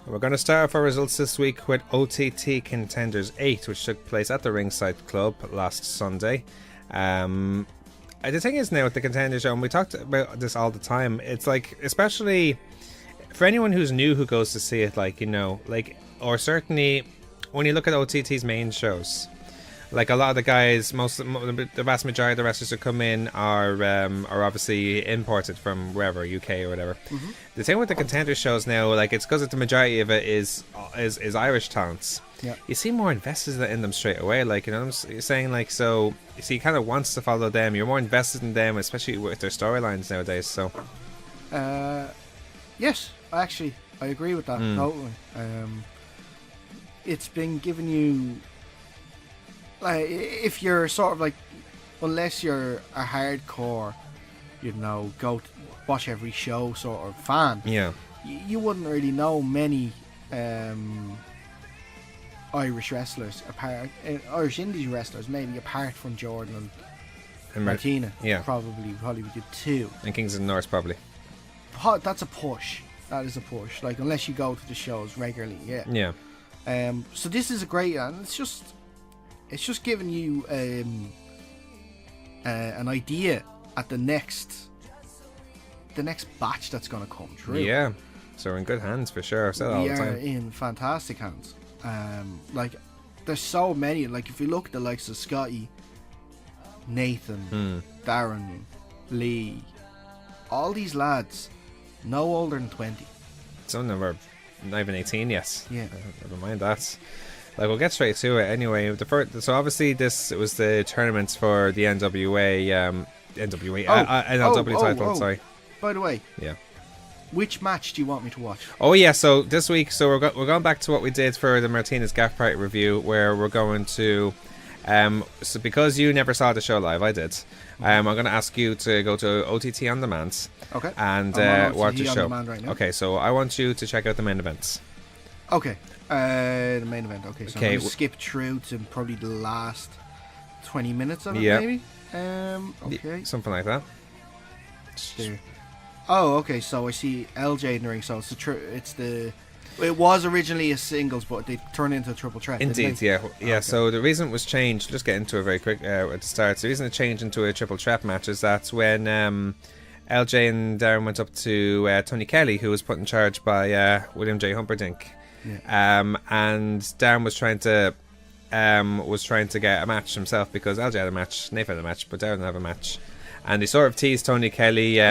We're going to start off our results this week with OTT Contenders 8, which took place at the Ringside Club last Sunday. The thing is now with the Contenders show, and we talked about this all the time, it's like, especially for anyone who's new who goes to see it, like, you know, like, or certainly when you look at OTT's main shows, like a lot of the guys, the vast majority of the wrestlers who come in are obviously imported from wherever, UK or whatever. Mm-hmm. The thing with the Contender shows now, like, it's because the majority of it is Irish talents. Yeah. You see more invested in them straight away. Like, you know what I'm saying? Like, so he kind of wants to follow them. You're more invested in them, especially with their storylines nowadays. So, yes, I agree with that totally. It's been giving you, like, if you're sort of like, unless you're a hardcore, you know, go to watch every show sort of fan, yeah, you wouldn't really know many Irish wrestlers Irish Indies wrestlers, maybe apart from Jordan and Martina. Yeah, probably we did two, and Kings of the North probably. That's a push. That is a push. Like, unless you go to the shows regularly, yeah. So this is a great, and it's just giving you an idea at the next batch that's going to come through. Yeah, so we're in good hands for sure. We are in fantastic hands. Like, there's so many. Like, if you look at the likes of Scotty, Nathan, Darren, Lee, all these lads, no older than 20. Some of them are not even 18 yet. Yeah, never mind that. Like, we'll get straight to it anyway. So obviously it was the tournaments for the NLW title. Sorry. By the way, yeah. Which match do you want me to watch? Oh yeah, so this week, we're going back to what we did for the Martinez Gaff Party review, where we're going to, so because you never saw the show live, I did. I'm going to ask you to go to OTT On Demand. Okay. And watch the show. Right now. Okay, so I want you to check out the main events. Okay. The main event. Okay, so I'm going to skip through to probably the last 20 minutes of it, maybe. Okay. Something like that. There. Oh, okay. So I see LJ in the ring. So it was originally a singles, but they turned into a triple threat. Indeed, yeah. Okay. So the reason it was changed, just get into it very quick at the start. The reason it changed into a triple threat match is that when LJ and Darren went up to Tony Kelly, who was put in charge by William J. Humperdinck. Yeah. And Darren was trying to get a match himself because LJ had a match, Nathan had a match, but Darren didn't have a match. And he sort of teased Tony Kelly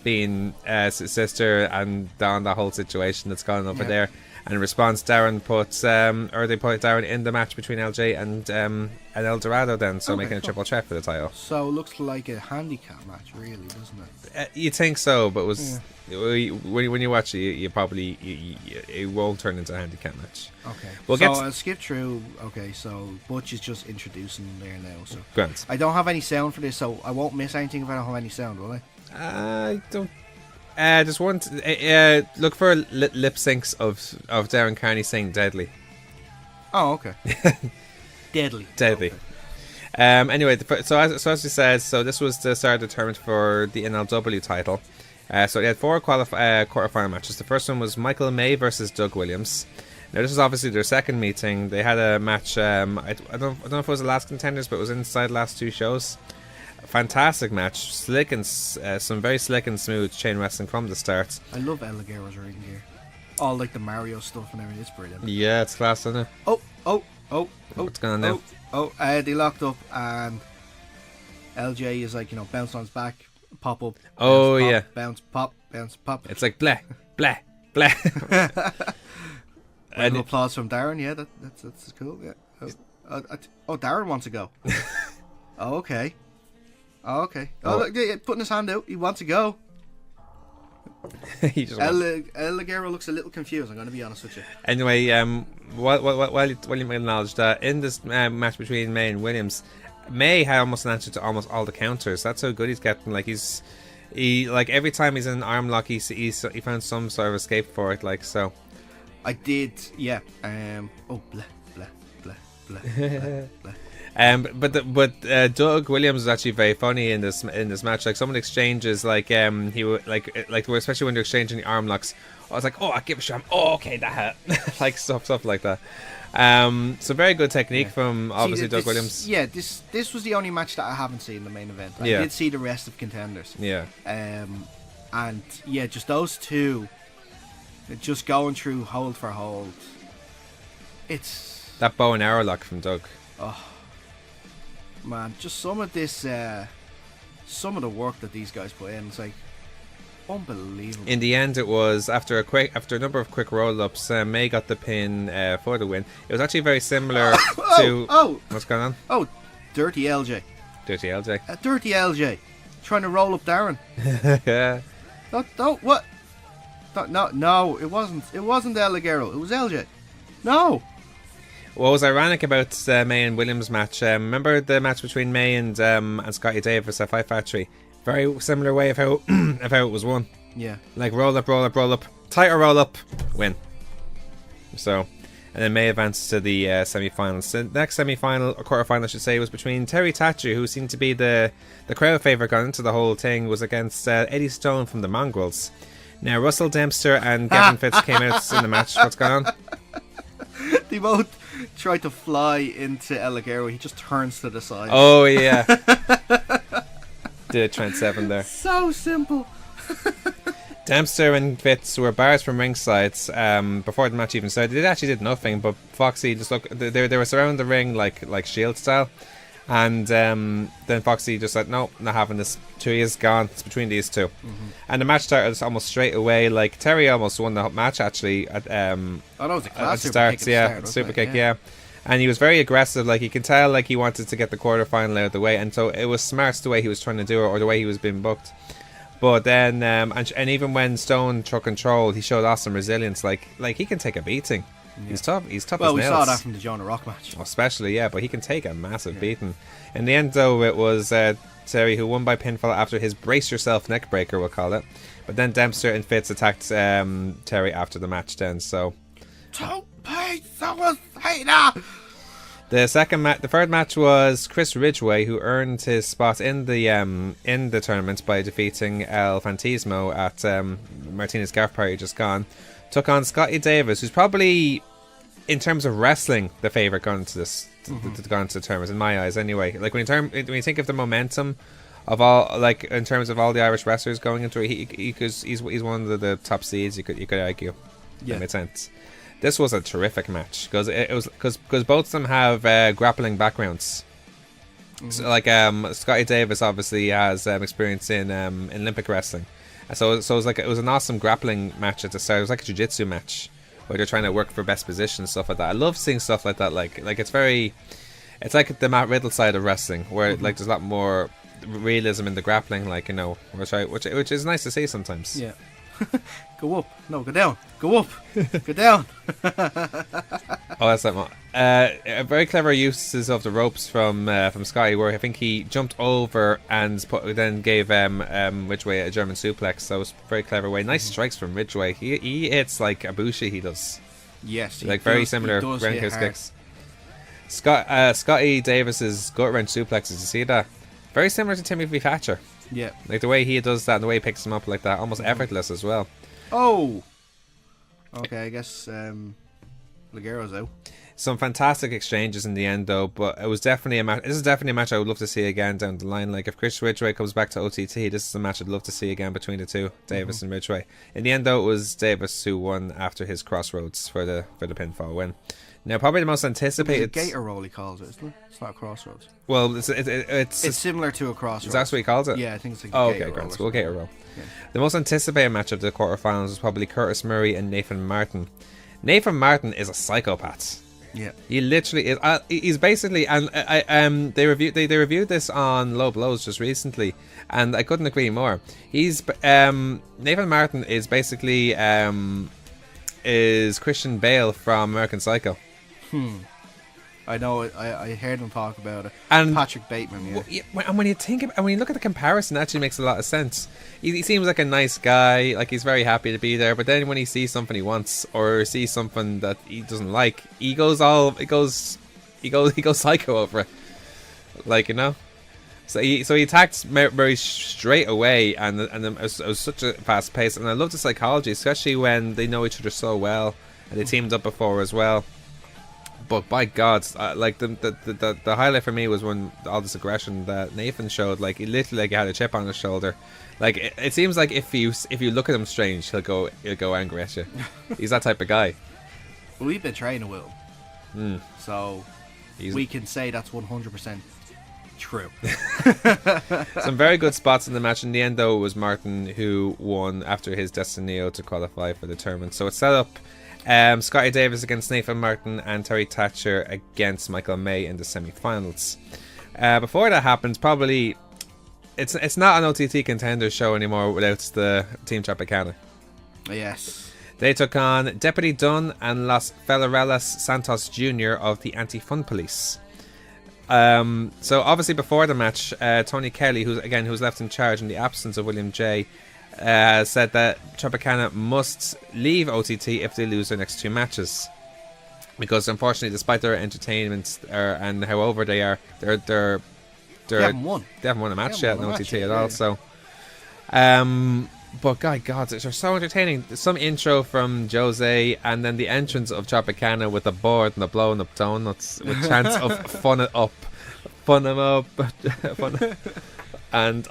being sister and down the whole situation that's gone over there. And in response, Darren put Darren in the match between LJ and El Dorado then, so making a triple threat for the title. So it looks like a handicap match, really, doesn't it? You'd think so, but when you watch it, you probably it won't turn into a handicap match. Okay. I'll skip through. Okay, so Butch is just introducing there now. So Grant. I don't have any sound for this, so I won't miss anything if I don't have any sound, will I? I don't. Just one. Look for lip syncs of Darren Carney saying "deadly." Oh, okay. Deadly. Okay. Anyway, so as you said, so this was the start of the tournament for the NLW title. So they had 4 quarterfinal matches. The first one was Michael May versus Doug Williams. Now this was obviously their second meeting. They had a match. I don't know if it was the last Contenders, but it was inside the last 2 shows. Fantastic match, slick and some very slick and smooth chain wrestling from the start. I love El Ligero's ring gear, all like the Mario stuff and everything. It's brilliant. Yeah, it's class, isn't it? Oh! What's going on now? They locked up and LJ is like, bounce on his back, pop up. Bounce, pop, bounce, pop. It's like blah, blah, blah. And applause from Darren. Yeah, that's cool. Yeah. Darren wants to go. Okay. Look, putting his hand out. He wants to go. El Ligero looks a little confused, I'm going to be honest with you. Anyway, while you acknowledge that in this match between May and Williams, May had almost an answer to almost all the counters. That's how good he's getting. Like like every time he's in an arm lock, he found some sort of escape for it. Like so. I did, yeah. Blah blah blah blah blah. Blah. But Doug Williams was actually very funny in this match. Like some of the exchanges, like he would like especially when they're exchanging the arm locks, I was like, oh, I give a shot. Oh, okay, that hurt. Like stuff like that. So very good technique from obviously Doug Williams. Yeah, this was the only match that I haven't seen the main event. I did see the rest of Contenders. Yeah. And yeah, just those two, just going through hold for hold. It's that bow and arrow lock from Doug. Oh man, just some of this, some of the work that these guys put in, it's like unbelievable. In the end, it was after a number of quick roll-ups, May got the pin for the win. It was actually very similar to what's going on. Oh, Dirty LJ. Dirty LJ. Dirty LJ, trying to roll up Darren. Yeah. What? No, it wasn't. It wasn't El Ligero. It was LJ. No. What was ironic about May and Williams' match? Remember the match between May and Scotty Davis at Fight Factory? Very similar way of how of how it was won. Yeah. Like roll up, tighter roll up, win. So, and then May advanced to the semi-finals. The next semi-final, or quarter-final I should say, was between Terry Thatcher, who seemed to be the crowd favourite going into the whole thing, was against Eddie Stone from the Mongrels. Now, Russell Dempster and Gavin Fitz came out in the match. What's going on? They both tried to fly into El Ligero. He just turns to the side. Oh, yeah. Did Trent 7 there. So simple. Dempster and Fitz were bars from ringside before the match even started. They actually did nothing, but Foxy just they were surrounding the ring like Shield style. And then Foxy just said, no, not having this. 2 years gone. It's between these two. And the match started almost straight away. Like Terry almost won the match actually at that was a class super kick. Super kick, yeah. And he was very aggressive. Like you can tell, like he wanted to get the quarterfinal out of the way. And so it was smart the way he was trying to do it, or the way he was being booked. But then, and even when Stone took control, he showed awesome resilience. Like he can take a beating. Yeah. He's tough. He's tough as nails. Well, we saw that from the Jonah Rock match. Especially, yeah. But he can take a massive beating. In the end, though, it was Terry who won by pinfall after his brace yourself neck breaker, we'll call it. But then Dempster and Fitz attacked Terry after the match. Then so. The third match was Chris Ridgway, who earned his spot in the tournament by defeating El Fantasmo at Martinez Garth Party just gone. Took on Scotty Davis, who's probably, in terms of wrestling, the favourite going to this, going to the tournament in my eyes. Anyway, like when you think of the momentum of all, like in terms of all the Irish wrestlers going into it, he's one of the top seeds. You could argue. Yeah, that makes sense. This was a terrific match because both of them have grappling backgrounds. So like Scotty Davis obviously has experience in Olympic wrestling, so it was an awesome grappling match at the start. It was like a jiu-jitsu match where they're trying to work for best position and stuff like that. I love seeing stuff like that. Like it's like the Matt Riddle side of wrestling where like there's a lot more realism in the grappling, like which is nice to see sometimes. Yeah. Go up. No, go down. Go up. Go down. Oh, that's that. Very clever uses of the ropes from Scotty, where I think he jumped over and then gave Ridgway a German suplex. So it was a very clever way. Nice strikes from Ridgway. He hits like Ibushi. He does. Yes, like very similar ground kicks. Scotty Davis's gut wrench suplexes. You see that? Very similar to Timothy Thatcher. Yeah, like the way he does that and the way he picks him up like that, almost effortless as well. Oh, okay. I guess Ligero's out. Some fantastic exchanges in the end, though. But it was definitely a match. This is definitely a match I would love to see again down the line. Like if Chris Ridgway comes back to OTT, this is a match I'd love to see again between the two, Davis and Ridgway. In the end, though, it was Davis who won after his crossroads for the pinfall win. Now, probably the most anticipated. It's a gator roll, he calls it, isn't it? It's not a crossroads. Well, it's similar to a crossroads. That's what he calls it? Yeah, I think it's like a gator roll. Okay, great. Gator roll. Yeah. The most anticipated match of the quarterfinals was probably Curtis Murray and Nathan Martin. Nathan Martin is a psychopath. Yeah, he literally is. He's basically, and they reviewed this on Low Blows just recently, and I couldn't agree more. He's Nathan Martin is basically is Christian Bale from American Psycho. I know. I heard him talk about it. And Patrick Bateman. Yeah. And when you look at the comparison, it actually makes a lot of sense. He seems like a nice guy. Like he's very happy to be there. But then when he sees something he wants or sees something that he doesn't like, he goes psycho over it. Like So he attacked Murray straight away, and it was such a fast pace. And I love the psychology, especially when they know each other so well, and they teamed up before as well. But by God, like the highlight for me was when all this aggression that Nathan showed. Like he literally had a chip on his shoulder. Like it seems like if you look at him strange, he'll go angry at you. He's that type of guy. Well, we've been training with him, so we can say that's 100% true. Some very good spots in the match. In the end, though, it was Martin who won after his Destiny to qualify for the tournament. So it's set up. Scotty Davis against Nathan Martin and Terry Thatcher against Michael May in the semi-finals. Before that happens, probably it's not an OTT Contenders show anymore without the Team Tropicana. Yes. They took on Deputy Dunn and Los Federales Santos Jr. of the Anti-Fun Police. So obviously before the match, Tony Kelly, who's left in charge in the absence of William J, said that Tropicana must leave OTT if they lose their next 2 matches, because unfortunately, despite their entertainment and how over they are, they haven't won a match yet in OTT at all. So, but God, they're so entertaining. There's some intro from Jose, and then the entrance of Tropicana with the board and the blowing up donuts with chants of fun it up, fun them up, fun. And it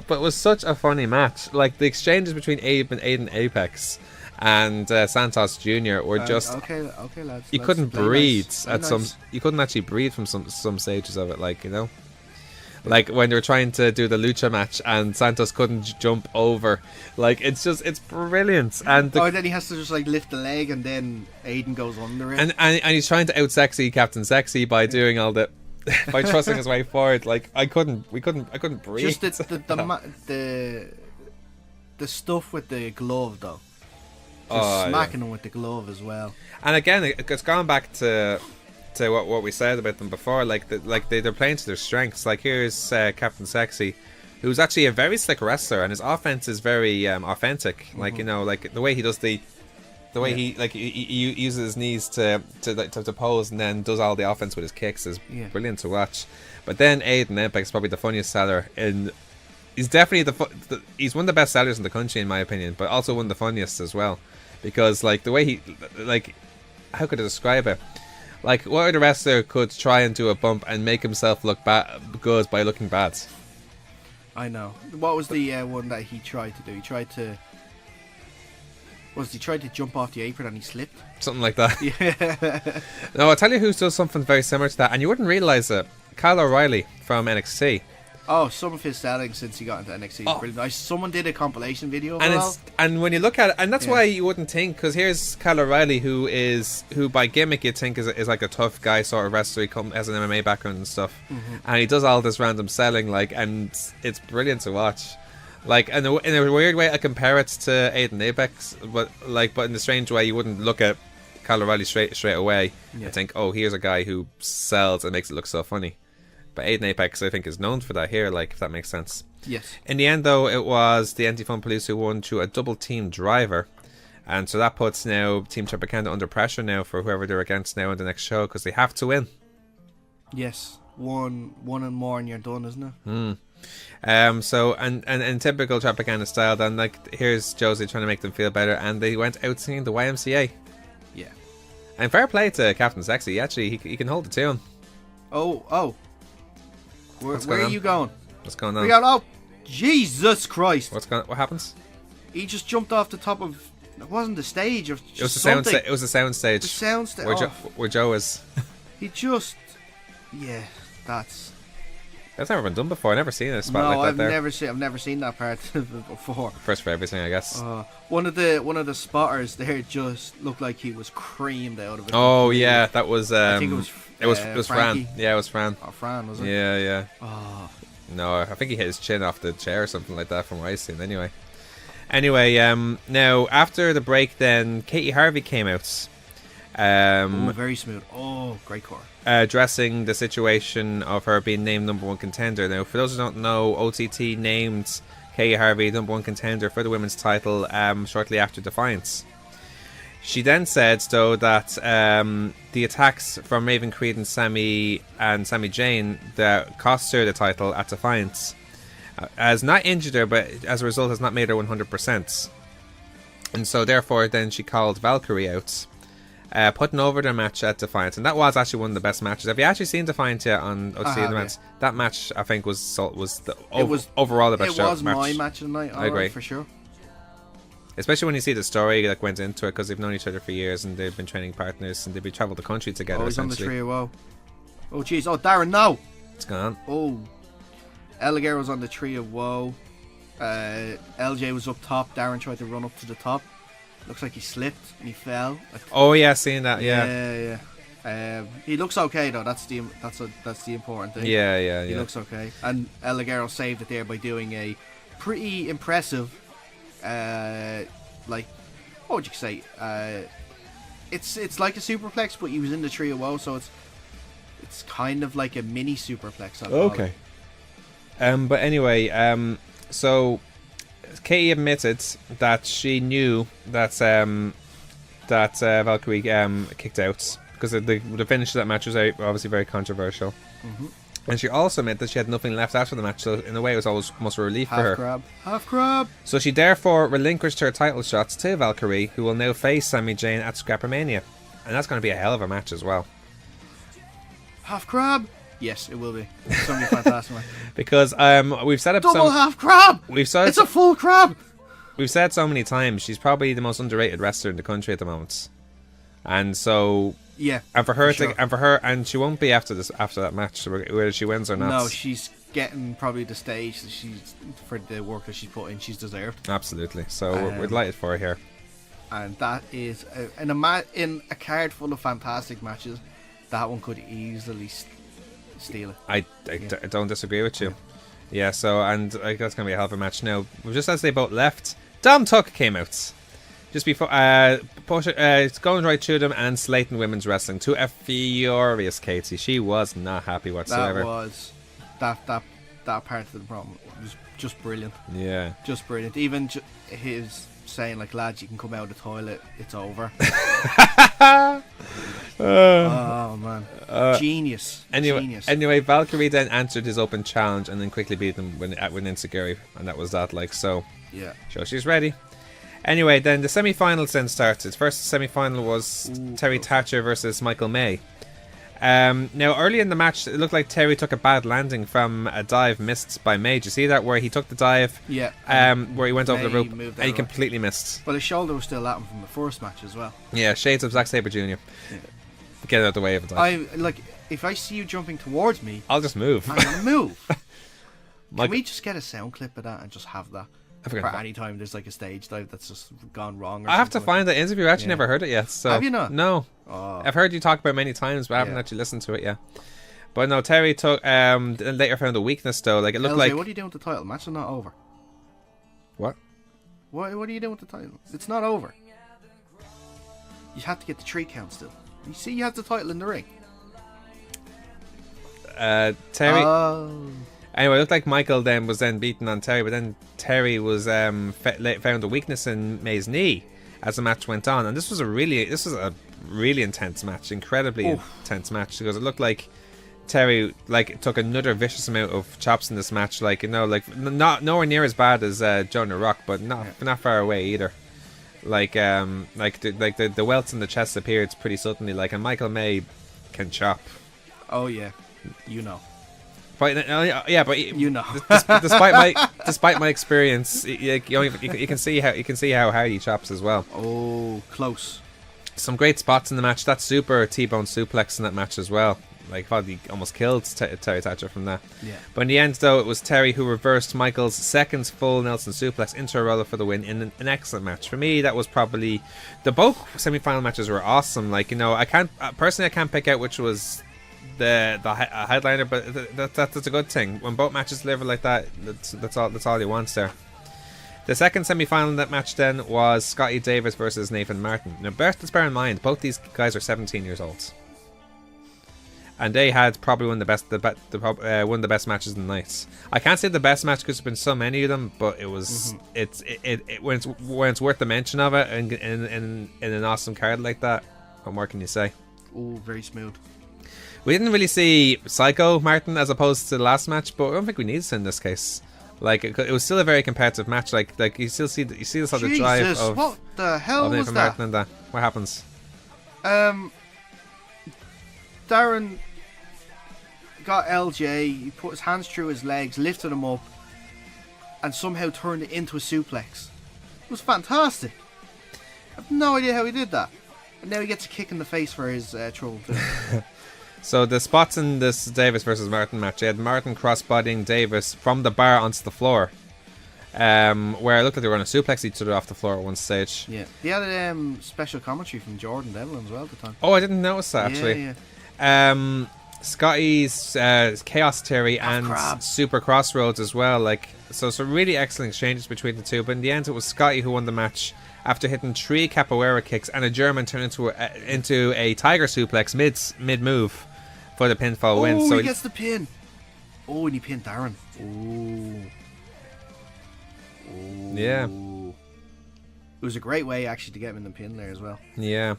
was such a funny match. Like the exchanges between Abe and Aiden Apex and Santos Jr. were just okay, lads. You couldn't breathe at some. Nice. You couldn't actually breathe from some stages of it. Like like when they were trying to do the lucha match and Santos couldn't jump over. Like it's brilliant. And then he has to just like lift the leg, and then Aiden goes under it. And he's trying to out sexy Captain Sexy by doing all the. By thrusting his way forward. Like I couldn't breathe. Just the stuff with the glove though. Just smacking him with the glove as well. And again, it's gone back to what we said about them before. Like they're playing to their strengths. Like here's Captain Sexy, who's actually a very slick wrestler, and his offense is very authentic. Like like the way he does the way he uses his knees to pose and then does all the offense with his kicks is brilliant to watch. But then Aiden Apex is probably the funniest seller, and he's definitely he's one of the best sellers in the country in my opinion, but also one of the funniest as well, because like the way he how could I describe it? Like what other wrestler could try and do a bump and make himself look good by looking bad? I know. What was the one that he tried to do? He tried to jump off the apron and he slipped? Something like that. Yeah. No, I'll tell you who does something very similar to that, and you wouldn't realise it. Kyle O'Reilly from NXT. Oh, some of his selling since he got into NXT is brilliant. Nice. Someone did a compilation video of it. And when you look at it, and that's why you wouldn't think, because here's Kyle O'Reilly, who by gimmick you'd think is like a tough guy sort of wrestler. He has an MMA background and stuff, and he does all this random selling, and it's brilliant to watch. Like in a weird way, I compare it to Aiden Apex, but in a strange way, you wouldn't look at Kyle O'Reilly straight away and think, oh, here's a guy who sells and makes it look so funny. But Aiden Apex, I think, is known for that here, if that makes sense. Yes. In the end, though, it was the Anti-Fun Police who won through a double team driver, and so that puts now Team Tropicana under pressure now for whoever they're against now in the next show, because they have to win. Yes, one and more and you're done, isn't it? So and in typical Tropicana style, then here's Josie trying to make them feel better, and they went out singing the YMCA. Yeah. And fair play to Captain Sexy. Actually, he can hold the tune. Oh. Where are you going? What's going on? Oh, Jesus Christ! What happens? He just jumped off the top of. It wasn't the stage. It was the sound. It was the sound stage. The sound stage. Where Joe is. He just. Yeah, that's never been done before. I've never seen a spot like that. I've never seen that part before. First for everything, I guess. One of the spotters there just looked like he was creamed out of it. Oh yeah, that was. I think it was Fran. Yeah, it was Fran. Oh, Fran, was it? Yeah. Oh. No, I think he hit his chin off the chair or something like that from what I've seen. Anyway, now after the break, then Katie Harvey came out. Very smooth. Oh, great core. Addressing the situation of her being named #1 contender. Now, for those who don't know, OTT named Katie Harvey #1 contender for the women's title shortly after Defiance. She then said, though, that the attacks from Raven Creed and Sami Zayn that cost her the title at Defiance has not injured her, but as a result has not made her 100%. And so therefore then she called Valkyrie out, putting over their match at Defiance. And that was actually one of the best matches. Have you actually seen Defiance yet on OTT Events? Yeah. That match, I think, was overall the best match. It was my match of the night, I agree. For sure. Especially when you see the story that went into it, because they've known each other for years and they've been training partners and they've traveled the country together. Oh, he's on the Tree of Woe. Oh, jeez. Oh, Darren, no! It's gone. Oh. El Ligero's on the Tree of Woe. LJ was up top. Darren tried to run up to the top. Looks like he slipped and he fell. Oh, yeah, seeing that, yeah. Yeah. He looks okay, though. That's the important thing. Yeah. He looks okay. And El Ligero saved it there by doing a pretty impressive... what would you say? It's like a superplex, but he was in the Tree of Woe, so it's kind of like a mini superplex. Okay. But anyway, so Katie admitted that she knew that Valkyrie kicked out because the finish of that match was obviously very controversial. Mm-hmm. And she also admitted that she had nothing left after the match, so in a way it was almost a relief for her. Half crab. So she therefore relinquished her title shots to Valkyrie, who will now face Sami Zayn at Scrappermania. And that's going to be a hell of a match as well. Half crab? Yes, it will be. It's going to be fantastic. Because we've set up double half crab! It's a full crab! We've said so many times, she's probably the most underrated wrestler in the country at the moment. And so... Yeah, and for her, and she won't be after that match, whether she wins or not. No, she's getting probably the stage that she's for the work that she's put in. She's deserved. Absolutely. So we're delighted for her here. And that is in a card full of fantastic matches. That one could easily steal it. I don't disagree with you. Yeah. So and that's gonna be a hell of a match. Now, just as they both left, Dom Tuck came out. Just before it's going right through them and slating women's wrestling to a furious Katie. She was not happy whatsoever. That was that part of the problem was just brilliant. Yeah, just brilliant. Even his saying like, "Lads, you can come out of the toilet. It's over." Oh man, genius. Anyway, Valkyrie then answered his open challenge and then quickly beat him with Enziguri, and that was that. So yeah, so she's ready. Anyway, then the semi-finals then started. First semi-final was Terry Thatcher versus Michael May. Now, early in the match, it looked like Terry took a bad landing from a dive missed by May. Did you see that? Where he took the dive, where he went over the rope, and he completely missed. Well, his shoulder was still at him from the first match as well. Yeah, shades of Zack Sabre Jr. Yeah. Get out of the way of a dive. If I see you jumping towards me, I'll just move. I'm going to move. Can we just get a sound clip of that and just have that? For any time there's like a stage dive that's just gone wrong. I have to find the interview. I actually never heard it yet. So. Have you not? No. Oh. I've heard you talk about it many times, but I haven't actually listened to it yet. But no, Terry took. Later found a weakness though. Like it looked like. What are you doing with the title? Match is not over. What? What are you doing with the title? It's not over. You have to get the 3 count still. You see, you have the title in the ring. Terry. Anyway, it looked like Michael then was beaten on Terry, but then Terry was found a weakness in May's knee as the match went on, and this was a really intense match, incredibly intense match, because it looked like Terry took another vicious amount of chops in this match, not nowhere near as bad as Jonah Rock, but not far away either. The welts in the chest appeared pretty suddenly, and Michael May can chop. Oh yeah, you know. But you know, despite my experience, you can see how hard he chops as well. Oh, close. Some great spots in the match. That super T-bone suplex in that match as well. He almost killed Terry Thatcher from that. Yeah. But in the end, though, it was Terry who reversed Michael's second full Nelson suplex into a roller for the win in an excellent match. For me, that was probably both semi-final matches were awesome. I can't pick out which was the headliner, but that's a good thing. When both matches deliver like that, that's all he wants there. The second semi-final in that match then was Scotty Davis versus Nathan Martin. Now, let's bear in mind, both these guys are 17 years old. and they had probably one of the best matches of the night. I can't say the best match because there's been so many of them, but it was when it's worth the mention of it in an awesome card like that. What more can you say? Oh, very smooth. We didn't really see Psycho Martin as opposed to the last match, but I don't think we need to in this case. Like it was still a very competitive match. Like you still see this other drive of what the hell was that? Martin and that. What happens? Darren got LJ. He put his hands through his legs, lifted him up, and somehow turned it into a suplex. It was fantastic. I have no idea how he did that. And now he gets a kick in the face for his trouble too. So the spots in this Davis versus Martin match, you had Martin crossbodying Davis from the bar onto the floor, where it looked like they were going to suplex each other off the floor at one stage. Yeah, they had special commentary from Jordan Devlin as well at the time. Oh, I didn't notice that actually. Yeah. Scotty's Chaos Theory and Crab. Super Crossroads as well. Like so, some really excellent exchanges between the two. But in the end, it was Scotty who won the match after hitting 3 capoeira kicks and a German turned into a tiger suplex mid move for the pinfall win. Oh, So he gets the pin. Oh, and he pinned Darren. Oh. Yeah. It was a great way actually to get him in the pin there as well. Yeah.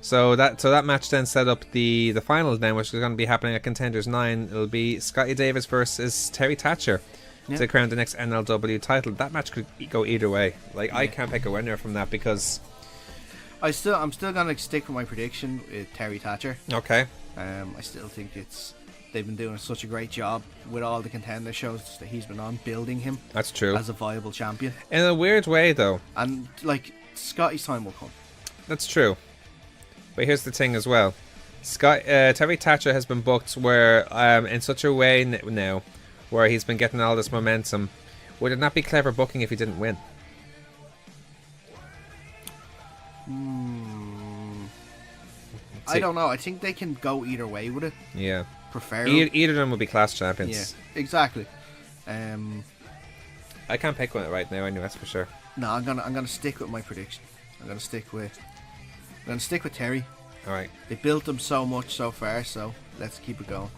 So that match then set up the final then, which is going to be happening at Contenders 9. It'll be Scotty Davis versus Terry Thatcher to crown the next NLW title. That match could go either way. Like I can't pick a winner from that because I'm still gonna stick with my prediction with Terry Thatcher. Okay. I still think they've been doing such a great job with all the contender shows that he's been on, building him. That's true. As a viable champion. In a weird way though. And like Scotty's time will come. That's true. But here's the thing as well. Terry Thatcher has been booked where in such a way now where he's been getting all this momentum. Would it not be clever booking if he didn't win? I don't know. I think they can go either way with it. Yeah. Preferably. Either of them would be class champions. Yeah, exactly. I can't pick one right now anyway, that's for sure. No, I'm gonna stick with my prediction. I'm gonna stick with Terry. Alright. They built him so much so far, so let's keep it going.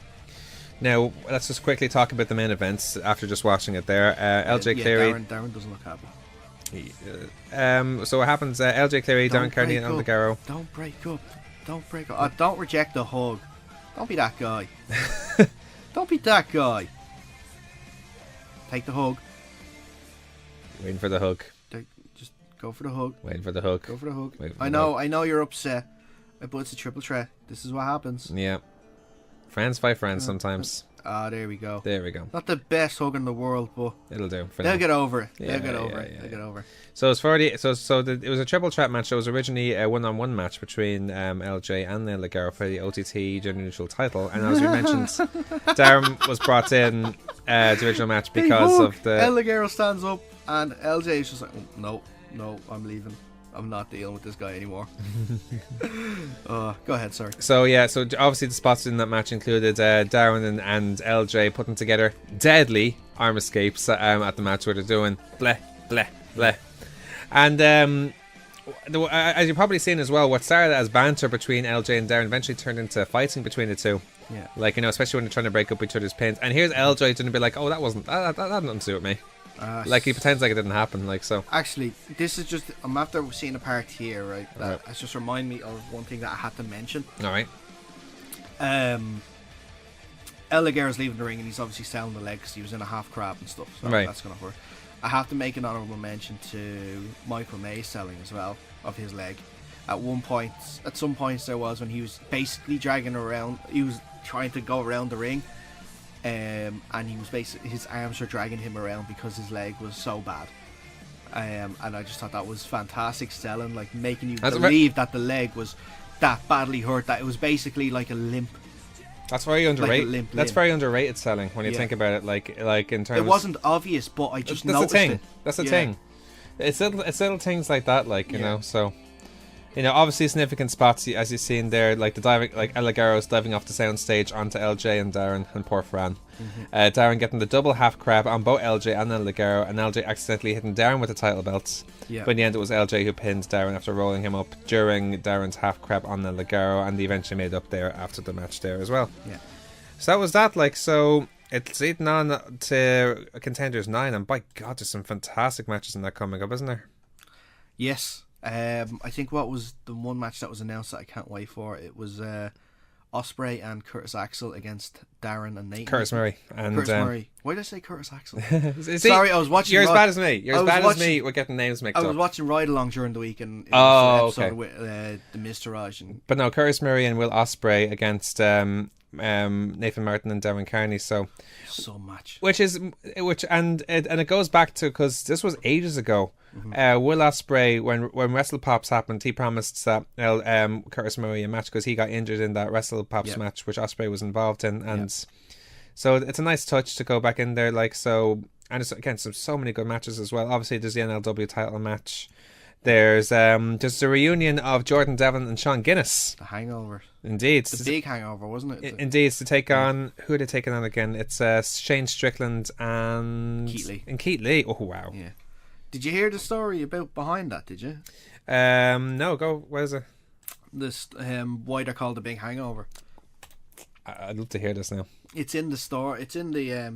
Now, let's just quickly talk about the main events after just watching it there. LJ Cleary. Darren doesn't look happy. So what happens? LJ Cleary, Darren Carney, and Aldegaro. Don't break up. Don't break up. Don't reject the hug. Don't be that guy. Don't be that guy. Take the hug. Waiting for the hug. Just go for the hug. Waiting for the hug. Go for the hug. I know you're upset, but it's a triple threat. This is what happens. Yeah. Friends fight friends sometimes. There we go. There we go. Not the best hug in the world, but it'll do. They'll get over it. Yeah, They'll get over it. They'll get over it. So it was a triple threat match. It was originally a one-on-one match between LJ and Aldegaro for the OTT Gender Neutral title. And as we mentioned, Darren was brought in the original match because of the. Aldegaro stands up and LJ is just like, no, I'm leaving. I'm not dealing with this guy anymore. Go ahead, sorry. So obviously the spots in that match included Darren and LJ putting together deadly arm escapes at the match where they're doing bleh, bleh, bleh. And as you've probably seen as well, what started as banter between LJ and Darren eventually turned into fighting between the two. Yeah. Like, especially when they're trying to break up each other's pins. And here's LJ going to be like, oh, that had nothing to do with me. Like he pretends like it didn't happen, like so. Actually, this is just I'm after seeing a part here, right? That has just remind me of one thing that I had to mention. All right. Aldagaro's leaving the ring and he's obviously selling the legs. He was in a half crab and stuff, so that's gonna hurt. I have to make an honourable mention to Michael May's selling as well of his leg. At some points there was when he was basically dragging around. He was trying to go around the ring. And he was basically his arms were dragging him around because his leg was so bad, and I just thought that was fantastic selling, like making you believe that the leg was that badly hurt that it was basically like a limp. That's very underrated. Like that's very underrated selling when you think about it. Like in terms, it wasn't obvious, but I just noticed it. That's the thing. It's little things like that, like you know. So, You know, obviously significant spots as you've seen there, like the diving, like El Ligero's diving off the soundstage onto LJ and Darren and poor Fran. Darren getting the double half crab on both LJ and El Ligero, and LJ accidentally hitting Darren with the title belts. Yeah. But in the end, it was LJ who pinned Darren after rolling him up during Darren's half crab on El Ligero, and they eventually made up there after the match there as well. Yeah. So that was that. Like, so it's leading on to Contenders 9, and by God, there's some fantastic matches in that coming up, isn't there? Yes. I think what was the one match that was announced that I can't wait for? It was Ospreay and Curtis Axel against Darren and Nathan. Curtis Murray. And, Curtis Murray. Why did I say Curtis Axel? See, sorry, I was watching. You're as bad as me. You're as bad as me. We're getting names mixed up. I was watching Ride Along during the week, and it Oh, was an episode okay. with the Miztourage. But no, Curtis Murray and Will Ospreay against Nathan Martin and Darren Carney. So much. And it goes back to, because this was ages ago. Will Ospreay, when WrestlePops happened, he promised that Curtis Murray a match because he got injured in that WrestlePops match, which Ospreay was involved in, and so it's a nice touch to go back in there, like, so. And it's, again, so many good matches as well. Obviously, there's the NLW title match. There's the reunion of Jordan Devlin and Sean Guinness. The Hangover. Indeed. The big hangover, wasn't it? Indeed, it's to take on, who are they taking on again? It's Shane Strickland and Keith Lee. Oh, wow. Yeah. Did you hear the story behind that, did you? No, go, what is it? This, why they're called the Big Hangover. I'd love to hear this now. It's in the store. It's in the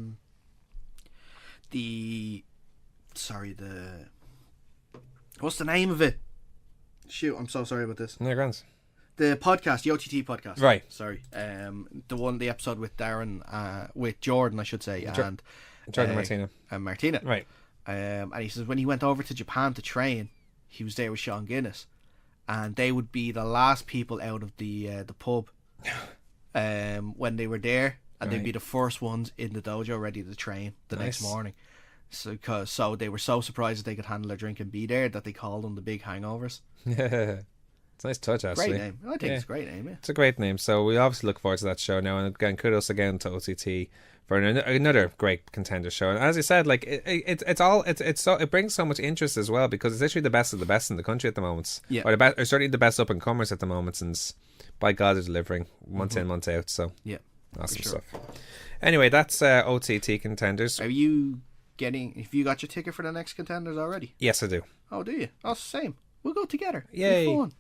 what's the name of it? Shoot, I'm so sorry about this. No, grand. The podcast, the OTT podcast. Right. Sorry. The episode with Darren, with Jordan, I should say, and Jordan Martina. And Martina. Right. And he says when he went over to Japan to train, he was there with Sean Guinness, and they would be the last people out of the pub when they were there, and they'd be the first ones in the dojo ready to train the next morning. So they were so surprised that they could handle their drink and be there that they called them the Big Hangovers. Yeah. It's a nice touch, actually. Great name. I think it's a great name, yeah. It's a great name. So we obviously look forward to that show now. And again, kudos again to OTT for another great contender show. And as I said, like it brings so much interest as well, because it's literally the best of the best in the country at the moment. Yeah. Or certainly the best up and comers at the moment. And by God, they're delivering month in, month out. So yeah, awesome stuff. Anyway, that's OTT Contenders. Have you got your ticket for the next Contenders already? Yes, I do. Oh, do you? Oh, same. We'll go together. Yay. Fun.